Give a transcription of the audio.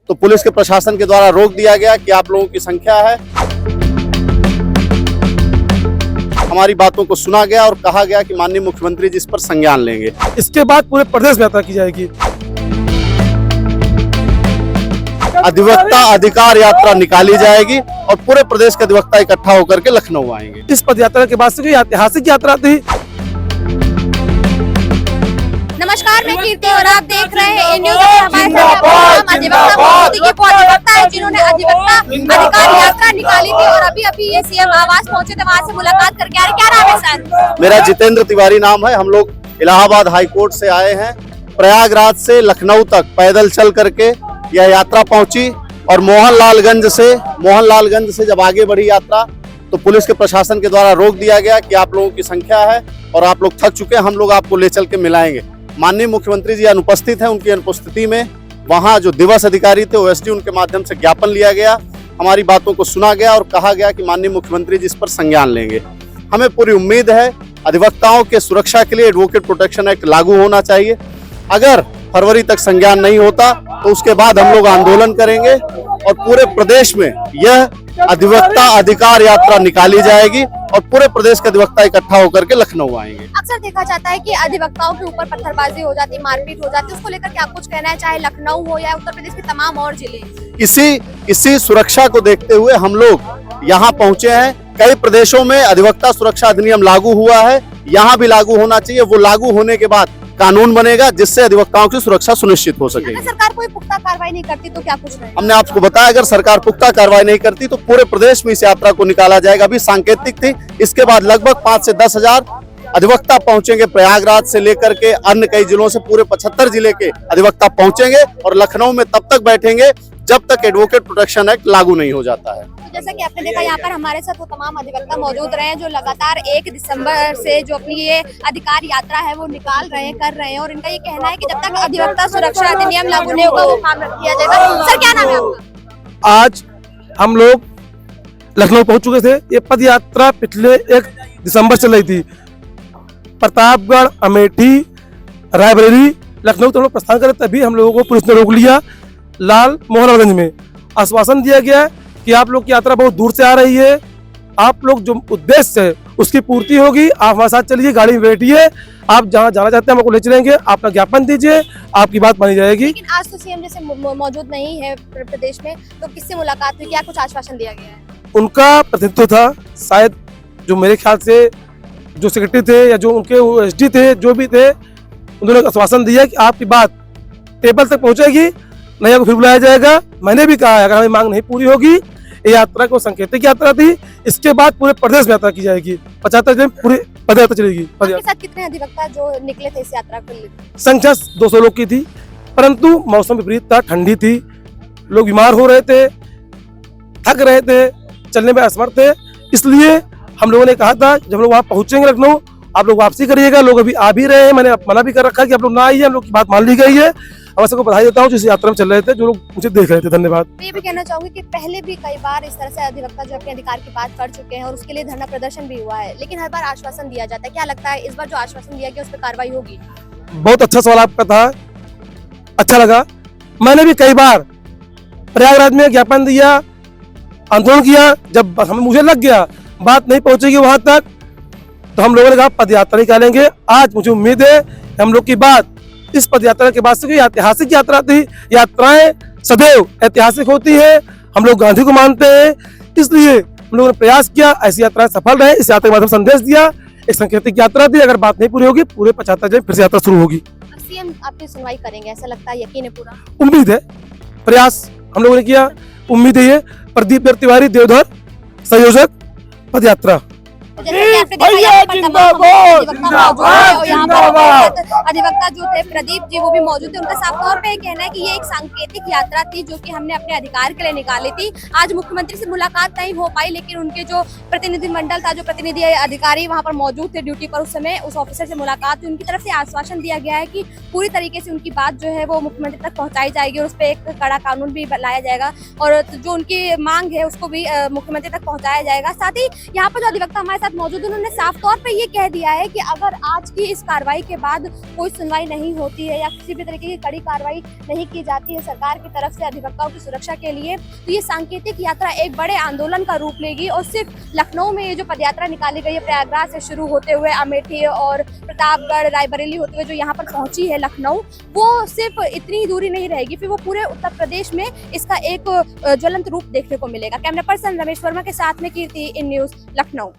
तो पुलिस के प्रशासन के द्वारा रोक दिया गया कि आप लोगों की संख्या है। हमारी बातों को सुना गया और कहा गया कि माननीय मुख्यमंत्री जी इस पर संज्ञान लेंगे। इसके बाद पूरे प्रदेश में यात्रा की जाएगी। अधिवक्ता अधिकार यात्रा निकाली जाएगी और पूरे प्रदेश के अधिवक्ता इकट्ठा होकर के लखनऊ आएंगे। इस पद यात्रा के बाद से कोई ऐतिहासिक यात्रा थी। नमस्कार, मैं कीर्ति और आप देख रहे हैं इन न्यूज़। हमारे साथ अधिवक्ता मोदी के अधिवक्ता है जिन्होंने अधिवक्ता अधिकार यात्रा निकाली थी और अभी ये सीएम आवास पहुंचे थे, वहां से मुलाकात करके आ रहे। क्या नाम है सर? मेरा जितेंद्र तिवारी नाम है। हम लोग इलाहाबाद हाई कोर्ट से आए हैं। प्रयागराज से लखनऊ तक पैदल चल करके यह यात्रा पहुंची और मोहनलालगंज से जब आगे बढ़ी यात्रा तो पुलिस के प्रशासन के द्वारा रोक दिया गया कि आप लोगों की संख्या है और आप लोग थक चुके हैं, हम लोग आपको ले चल के मिलाएंगे। माननीय मुख्यमंत्री जी अनुपस्थित हैं। उनकी अनुपस्थिति में वहां जो दिवस अधिकारी थे ओएसडी उनके माध्यम से ज्ञापन लिया गया। हमारी बातों को सुना गया और कहा गया कि माननीय मुख्यमंत्री जी इस पर संज्ञान लेंगे। हमें पूरी उम्मीद है अधिवक्ताओं के सुरक्षा के लिए एडवोकेट प्रोटेक्शन एक्ट लागू होना चाहिए। अगर फरवरी तक संज्ञान नहीं होता तो उसके बाद हम लोग आंदोलन करेंगे और पूरे प्रदेश में यह अधिवक्ता अधिकार यात्रा निकाली जाएगी और पूरे प्रदेश के अधिवक्ता इकट्ठा होकर के लखनऊ आएंगे। अक्सर देखा जाता है कि अधिवक्ताओं के ऊपर पत्थरबाजी हो जाती है, मारपीट हो जाती है, उसको लेकर क्या कुछ कहना है, चाहे लखनऊ हो या उत्तर प्रदेश के तमाम और जिले? इसी सुरक्षा को देखते हुए हम लोग यहाँ पहुँचे हैं। कई प्रदेशों में अधिवक्ता सुरक्षा अधिनियम लागू हुआ है, यहाँ भी लागू होना चाहिए। वो लागू होने के बाद कानून बनेगा जिससे अधिवक्ताओं की सुरक्षा सुनिश्चित हो सके। अगर सरकार कोई पुख्ता कार्रवाई नहीं करती तो क्या कुछ नहीं? हमने आपको बताया अगर सरकार पुख्ता कार्रवाई नहीं करती तो पूरे प्रदेश में इस यात्रा को निकाला जाएगा। अभी सांकेतिक थी, इसके बाद लगभग 5 से 10 हजार अधिवक्ता पहुंचेंगे। प्रयागराज से लेकर के अन्य कई जिलों से पूरे 75 जिले के अधिवक्ता पहुंचेंगे और लखनऊ में तब तक बैठेंगे जब तक एडवोकेट प्रोटेक्शन एक्ट लागू नहीं हो जाता है। तो जैसा कि आपने देखा यहाँ पर हमारे साथ वो तमाम अधिवक्ता मौजूद रहे हैं जो लगातार 1 दिसंबर से जो अपनी ये अधिकार यात्रा है वो निकाल रहे हैं, कर रहे हैं और इनका ये कहना है कि जब तक अधिवक्ता सुरक्षा अधिनियम लागू नहीं होगा वो काम रख दिया जाएगा। सर क्या नाम है आपका? आज हम लोग लखनऊ पहुंच चुके थे। ये पद यात्रा पिछले 1 दिसंबर चल रही थी। प्रतापगढ़, अमेठी, रायबरेली, लखनऊ तो हम लोग प्रस्थान करे, तभी हम लोगों को पुलिस ने रोक लिया। लाल मोहनलालगंज में आश्वासन दिया गया कि आप लोग की यात्रा बहुत दूर से आ रही है, आप लोग जो उद्देश्य है उसकी पूर्ति होगी, आप हमारे साथ चलिए, गाड़ी में बैठिए, आप जहाँ जाना चाहते हैं हमको ले चलेंगे, अपना ज्ञापन दीजिए, आपकी बात मानी जाएगी। लेकिन आज तो सीएम जैसे मौजूद नहीं है प्रदेश में, तो किससे मुलाकात हुई, क्या कुछ आश्वासन दिया गया है? उनका प्रतिनिधित्व था, शायद जो मेरे ख्याल से जो सेक्रेटरी थे या जो उनके ओएसडी थे, जो भी थे, उन्होंने आश्वासन दिया कि आपकी बात टेबल तक पहुंचेगी, नहीं आपको फिर बुलाया जाएगा। मैंने भी कहा अगर हमारी मांग नहीं पूरी होगी, ये यात्रा को सांकेतिक यात्रा थी, इसके बाद पूरे प्रदेश में यात्रा की जाएगी। 75 दिन पूरी पदयात्रा चलेगी। आपके साथ कितने अधिवक्ता जो निकले थे इस यात्रा के लिए? संख्या 200 लोग की थी, परंतु मौसम विपरीत था, ठंडी थी, लोग बीमार हो रहे थे, थक रहे थे, चलने में असमर्थ थे। इसलिए हम लोगों ने कहा था जब लोग वहाँ पहुंचेंगे लखनऊ आप लोग वापसी करिएगा। लोग अभी आ भी रहे हैं, मैंने मना भी कर रखा है कि आप लोग ना आइए, हम लोग की बात मान ली गई है। अब सबको बधाई देता हूँ जिस यात्रा में चल रहे थे, जो लोग मुझे देख रहे थे। धन्यवाद। मैं ये भी कहना चाहूंगी कि पहले भी कई बार इस तरह से अधिवक्ता जो अपने अधिकार की बात कर चुके हैं और उसके लिए धरना प्रदर्शन भी हुआ है, लेकिन हर बार आश्वासन दिया जाता है। क्या लगता है इस बार जो आश्वासन दिया गया उस पर कार्रवाई होगी? बहुत अच्छा सवाल आपका था, अच्छा लगा। मैंने भी कई बार प्रयागराज में ज्ञापन दिया, आंदोलन किया, जब हमें मुझे लग गया बात नहीं पहुंचेगी वहां तक तो हम लोगों ने कहा पद यात्रा निकालेंगे। आज मुझे उम्मीद है हम लोग की बात इस पद यात्रा के बाद से कोई ऐतिहासिक यात्रा थी। यात्राएं सदैव ऐतिहासिक होती है, हम लोग गांधी को मानते हैं, इसलिए हम लोगों ने प्रयास किया ऐसी यात्राएं सफल रहे। इस यात्रा के माध्यम संदेश दिया, एक सांकेतिक यात्रा थी। अगर बात नहीं पूरी होगी पूरे 75 दिन फिर से यात्रा शुरू होगी। सीएम आपकी सुनवाई करेंगे ऐसा लगता है, यकीन है पूरा? उम्मीद है, प्रयास हम लोगों ने किया, उम्मीद है। ये प्रदीप तिवारी देवधर, संयोजक पद यात्रा। जैसे कि आपने देखा यहाँ पर तमाम अधिवक्ता मौजूद है और यहाँ पर अधिवक्ता जो थे प्रदीप जी वो भी मौजूद थे। उनका साफ तौर पे कहना है कि ये एक सांकेतिक यात्रा थी जो कि हमने अपने अधिकार के लिए निकाली थी। आज मुख्यमंत्री से मुलाकात नहीं हो पाई, लेकिन उनके जो प्रतिनिधिमंडल था, जो प्रतिनिधि अधिकारी वहाँ पर मौजूद थे ड्यूटी पर, उस समय उस ऑफिसर से मुलाकात हुई। उनकी तरफ से आश्वासन दिया गया है कि पूरी तरीके से उनकी बात जो है वो मुख्यमंत्री तक पहुँचाई जाएगी और उस पर एक कड़ा कानून भी लाया जाएगा और जो उनकी मांग है उसको भी मुख्यमंत्री तक पहुँचाया जाएगा। साथ ही यहाँ पर जो अधिवक्ता हमारे साथ मौजूद, उन्होंने साफ तौर पे ये कह दिया है कि अगर आज की इस कार्रवाई के बाद कोई सुनवाई नहीं होती है या किसी भी तरीके की कड़ी कार्रवाई नहीं की जाती है सरकार की तरफ से अधिवक्ताओं की सुरक्षा के लिए, तो ये सांकेतिक यात्रा एक बड़े आंदोलन का रूप लेगी। और सिर्फ लखनऊ में ये जो पदयात्रा निकाली गई है प्रयागराज से शुरू होते हुए अमेठी और प्रतापगढ़, रायबरेली होते हुए जो यहाँ पर पहुंची है लखनऊ, वो सिर्फ इतनी दूरी नहीं रहेगी, फिर वो पूरे उत्तर प्रदेश में इसका एक ज्वलंत रूप देखने को मिलेगा। कैमरा पर्सन रमेश वर्मा के साथ में कीर्ति, इन न्यूज़, लखनऊ।